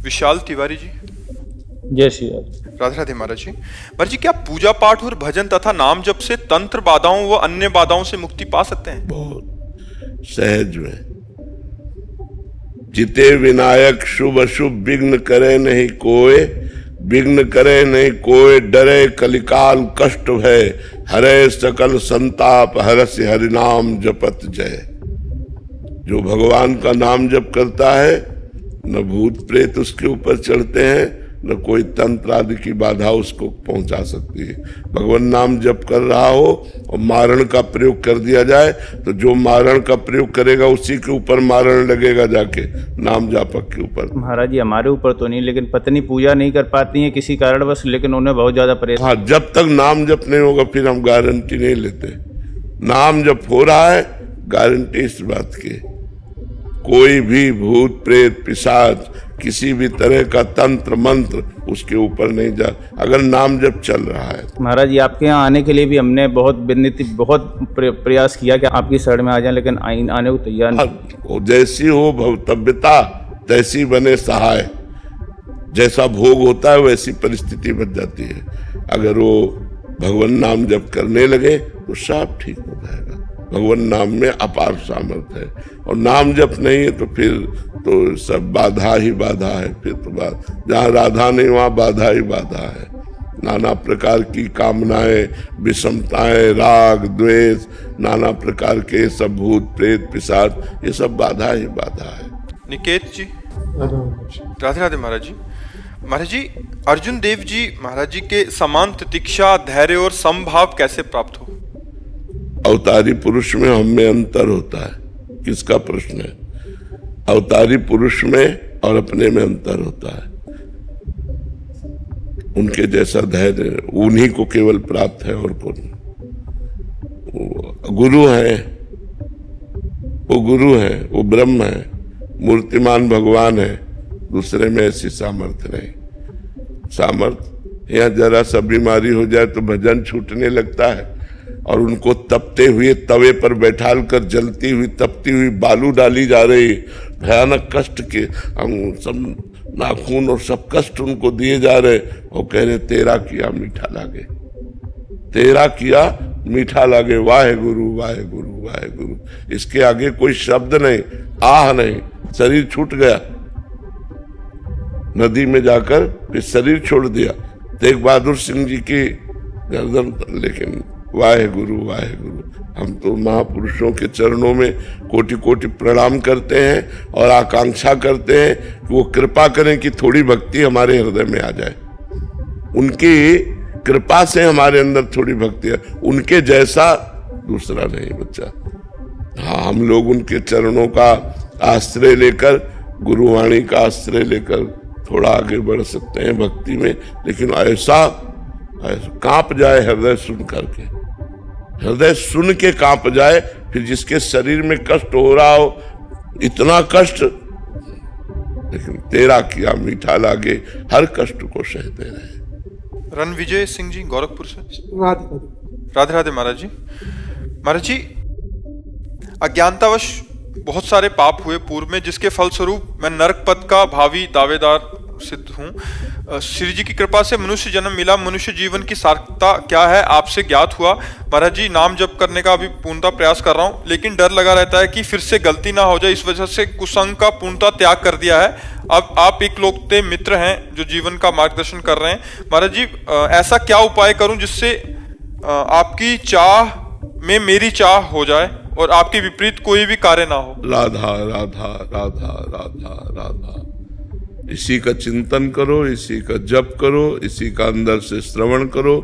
विशाल तिवारी जी। जय श्री राम। राधे राधे महाराज जी। महाराज जी, क्या पूजा पाठ और भजन तथा नाम जप से तंत्र बाधाओं व अन्य बाधाओं से मुक्ति पा सकते हैं? बहुत सहज में। जिते विनायक शुभ अशुभ विघ्न करे नहीं कोय, विघ्न करे नहीं कोय, डरे कलिकाल कष्ट है, हरे सकल संताप, हरस हरिनाम जपत जय। जो भगवान का नाम जप करता है, न भूत प्रेत उसके ऊपर चढ़ते हैं, न कोई तंत्र आदि की बाधा उसको पहुंचा सकती है। भगवान नाम जप कर रहा हो और मारण का प्रयोग कर दिया जाए तो जो मारण का प्रयोग करेगा उसी के ऊपर मारण लगेगा, जाके नाम जापक के ऊपर। महाराज जी, हमारे ऊपर तो नहीं, लेकिन पत्नी पूजा नहीं कर पाती है किसी कारणवश, लेकिन उन्हें बहुत ज्यादा परेशान। हाँ, जब तक नाम जप नहीं होगा फिर हम गारंटी नहीं लेते। नाम जप हो रहा है, गारंटी इस बात की, कोई भी भूत प्रेत पिशाच किसी भी तरह का तंत्र मंत्र उसके ऊपर नहीं जा, अगर नाम जप चल रहा है। महाराज जी, आपके यहाँ आने के लिए भी हमने बहुत विनती, बहुत प्रयास किया कि आपकी शरण में आ जाए, लेकिन आने को तैयार नहीं। जैसी हो भवतव्यता तैसी बने सहाय। जैसा भोग होता है वैसी परिस्थिति बन जाती है। अगर वो भगवान नाम जप करने लगे तो सब ठीक हो जाएगा। भगवान नाम में अपार सामर्थ्य है, और नाम जप नहीं है तो फिर तो सब बाधा ही बाधा है। फिर तो जहाँ राधा नहीं वहाँ बाधा ही बाधा है। नाना प्रकार की कामनाएं, विषमताएं, राग द्वेष, नाना प्रकार के सब भूत प्रेत पिशाच, ये सब बाधा ही बाधा है। निकेत जी। राधे राधे महाराज जी। महाराज जी, अर्जुन देव जी महाराज जी के समान तितिक्षा, धैर्य और समभाव कैसे प्राप्त हो? अवतारी पुरुष में हम में अंतर होता है, किसका प्रश्न है? अवतारी पुरुष में और अपने में अंतर होता है। उनके जैसा धैर्य उन्हीं को केवल प्राप्त है, और कौन? गुरु है, वो गुरु है, वो ब्रह्म है, मूर्तिमान भगवान है। दूसरे में ऐसी सामर्थ्य नहीं। सामर्थ्य यहाँ जरा सा बीमारी हो जाए तो भजन छूटने लगता है, और उनको तपते हुए तवे पर बैठाल कर जलती हुई तपती हुई बालू डाली जा रही, भयानक कष्ट के हम सब नाखून और सब कष्ट उनको दिए जा रहे, और कह रहे तेरा किया मीठा लागे, तेरा किया मीठा लागे, वाहे गुरु वाहे गुरु वाहे गुरु। इसके आगे कोई शब्द नहीं, आह नहीं, शरीर छूट गया। नदी में जाकर फिर शरीर छोड़ दिया। तेग बहादुर सिंह जी की गर्दन, लेकिन वाहे गुरु वाहे गुरु। हम तो महापुरुषों के चरणों में कोटि कोटि प्रणाम करते हैं और आकांक्षा करते हैं कि वो कृपा करें कि थोड़ी भक्ति हमारे हृदय में आ जाए। उनकी कृपा से हमारे अंदर थोड़ी भक्ति है, उनके जैसा दूसरा नहीं बच्चा। हाँ, हम लोग उनके चरणों का आश्रय लेकर, गुरुवाणी का आश्रय लेकर थोड़ा आगे बढ़ सकते हैं भक्ति में, लेकिन ऐसा कांप जाए हृदय सुन करके, हृदय सुन के कांप जाए। फिर जिसके शरीर में कष्ट हो रहा हो, इतना कष्ट, लेकिन तेरा किया मीठा लागे, हर कष्ट को सहते रहे। रणविजय सिंह जी गोरखपुर से। राधे राधे महाराज जी। महाराज जी, अज्ञानतावश बहुत सारे पाप हुए पूर्व में, जिसके फलस्वरूप मैं नरक पद का भावी दावेदार सिद्ध हूँ। श्री जी की कृपा से मनुष्य जन्म मिला। मनुष्य जीवन की सार्थकता क्या है आपसे ज्ञात हुआ। महाराज जी, नाम जप करने का अभी पूर्णतः प्रयास कर रहा हूँ, लेकिन डर लगा रहता है कि फिर से गलती ना हो जाए। इस वजह से कुसंग का पूर्णतः त्याग कर दिया है। अब आप एक लोकते मित्र हैं जो जीवन का मार्गदर्शन कर रहे हैं। महाराज जी, ऐसा क्या उपाय करूं जिससे आपकी चाह में मेरी चाह हो जाए और आपके विपरीत कोई भी कार्य ना हो? राधा राधा राधा राधा राधा, इसी का चिंतन करो, इसी का जप करो, इसी का अंदर से श्रवण करो,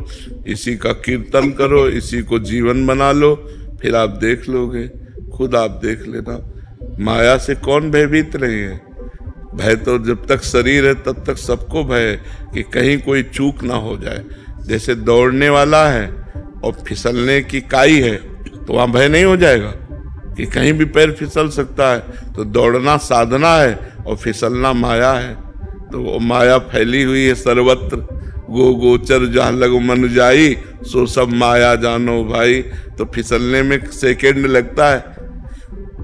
इसी का कीर्तन करो, इसी को जीवन बना लो। फिर आप देख लोगे, खुद आप देख लेना। माया से कौन भयभीत नहीं है? भय तो जब तक शरीर है तब तक सबको भय है कि कहीं कोई चूक ना हो जाए। जैसे दौड़ने वाला है और फिसलने की काई है तो वहाँ भय नहीं हो जाएगा कि कहीं भी पैर फिसल सकता है। तो दौड़ना साधना है और फिसलना माया है। तो वो माया फैली हुई है सर्वत्र, गो गोचर जहाँ लग मन जाई, सो सब माया जानो भाई। तो फिसलने में सेकेंड लगता है,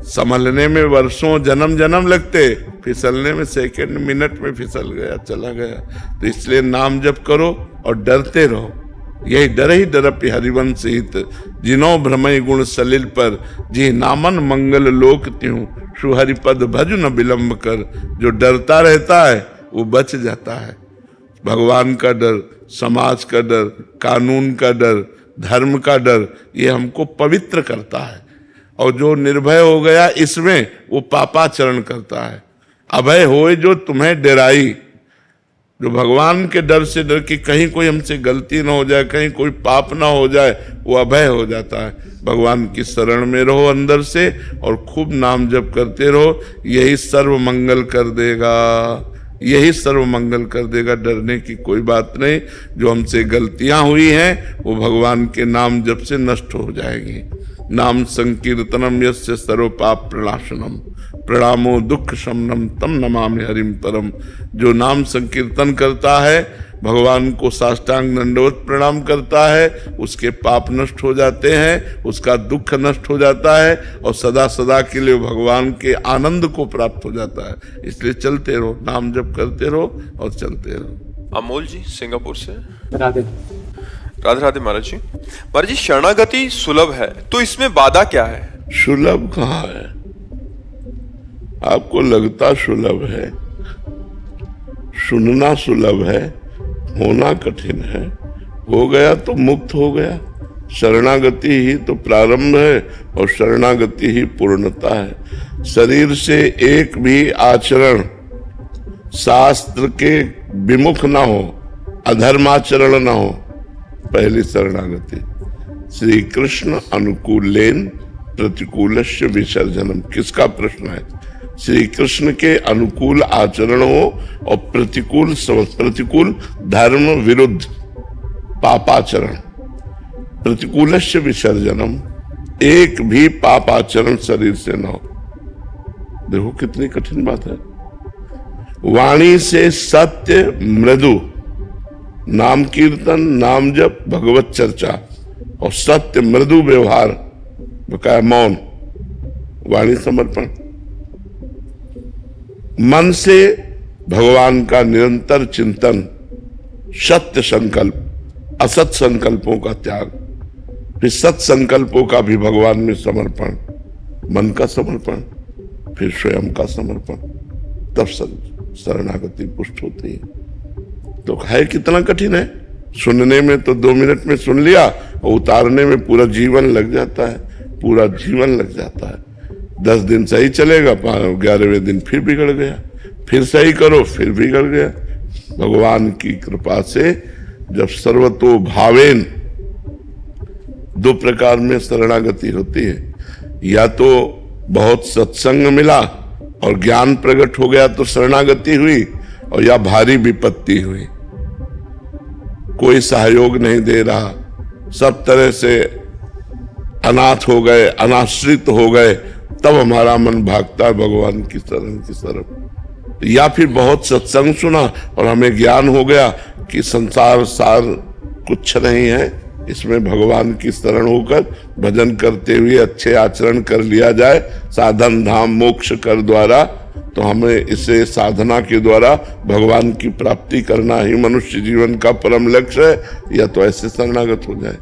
संभलने में वर्षों जन्म जन्म लगते, फिसलने में सेकंड मिनट में फिसल गया, चला गया। तो इसलिए नाम जप करो और डरते रहो। यही डर ही डरपि हरिवंश हित, जिनो भ्रमय गुण सलिल पर, जी नामन मंगल लोक त्यों, सुहरिपद भज न विलंब कर। जो डरता रहता है वो बच जाता है। भगवान का डर, समाज का डर, कानून का डर, धर्म का डर, ये हमको पवित्र करता है। और जो निर्भय हो गया इसमें, वो पापाचरण करता है। अभय होए जो तुम्हें डराई, जो भगवान के डर से डर कि कहीं कोई हमसे गलती ना हो जाए, कहीं कोई पाप ना हो जाए, वो अभय हो जाता है। भगवान की शरण में रहो अंदर से और खूब नाम जप करते रहो, यही सर्व मंगल कर देगा, यही सर्व मंगल कर देगा। डरने की कोई बात नहीं। जो हमसे गलतियां हुई हैं वो भगवान के नाम जप से नष्ट हो जाएंगी। नाम संकीर्तनम यस्य सर्व पाप प्रणाशनम, प्रणामो दुख शमनम तम नमामि हरिम परम। जो नाम संकीर्तन करता है, भगवान को साष्टांग दंडवत प्रणाम करता है, उसके पाप नष्ट हो जाते हैं, उसका दुख नष्ट हो जाता है और सदा सदा के लिए भगवान के आनंद को प्राप्त हो जाता है। इसलिए चलते रहो, नाम जप करते रहो और चलते रहो। अमोल जी सिंगापुर से। राधे राधे राधे महाराज जी। महाराज जी, शरणागति सुलभ है तो इसमें बाधा क्या है? सुलभ कहाँ है? आपको लगता सुलभ है, सुनना सुलभ है, होना कठिन है। हो गया तो मुक्त हो गया। शरणागति ही तो प्रारंभ है और शरणागति ही पूर्णता है। शरीर से एक भी आचरण शास्त्र के विमुख ना हो, अधर्माचरण ना हो, पहली शरणागति। श्री कृष्ण अनुकूलेन प्रतिकूलस्य विसर्जनम। किसका प्रश्न है? श्री कृष्ण के अनुकूल आचरण हो और प्रतिकूल धर्म विरुद्ध पापाचरण, प्रतिकूलस्य विसर्जनम। एक भी पापाचरण शरीर से न हो। देखो कितनी कठिन बात है। वाणी से सत्य मृदु, नाम कीर्तन, नाम जप, भगवत चर्चा और सत्य मृदु व्यवहार, बकाया मौन, वाणी समर्पण। मन से भगवान का निरंतर चिंतन, सत्य संकल्प, असत संकल्पों का त्याग, फिर सत संकल्पों का भी भगवान में समर्पण, मन का समर्पण, फिर स्वयं का समर्पण, तब शरणागति पुष्ट होती है। तो है कितना कठिन है। सुनने में तो 2 मिनट में सुन लिया और उतारने में पूरा जीवन लग जाता है, पूरा जीवन लग जाता है। 10 दिन सही चलेगा, 11वें दिन फिर बिगड़ गया, फिर सही करो फिर बिगड़ गया। भगवान की कृपा से जब सर्वतो भावेन, 2 प्रकार में शरणागति होती है। या तो बहुत सत्संग मिला और ज्ञान प्रकट हो गया तो शरणागति हुई, और या भारी विपत्ति हुई, कोई सहयोग नहीं दे रहा, सब तरह से अनाथ हो गए, अनाश्रित हो गए, तब हमारा मन भागता है भगवान की शरण की तरफ। या फिर बहुत सत्संग सुना और हमें ज्ञान हो गया कि संसार सार कुछ नहीं है, इसमें भगवान की शरण होकर भजन करते हुए अच्छे आचरण कर लिया जाए, साधन धाम मोक्ष कर द्वारा, तो हमें इसे साधना के द्वारा भगवान की प्राप्ति करना ही मनुष्य जीवन का परम लक्ष्य है। या तो ऐसे शरणागत हो जाए।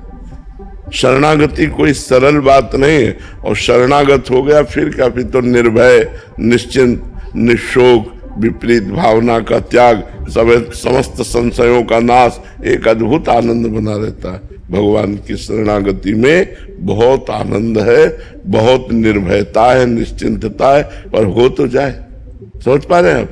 शरणागति कोई सरल बात नहीं है। और शरणागत हो गया फिर क्या, फिर तो निर्भय, निश्चिंत, निशोक, विपरीत भावना का त्याग, समस्त संशयों का नाश, एक अद्भुत आनंद बना रहता है। भगवान की शरणागति में बहुत आनंद है, बहुत निर्भयता है, निश्चिंतता है, और हो तो जाए। समझ पा रहे हैं आप?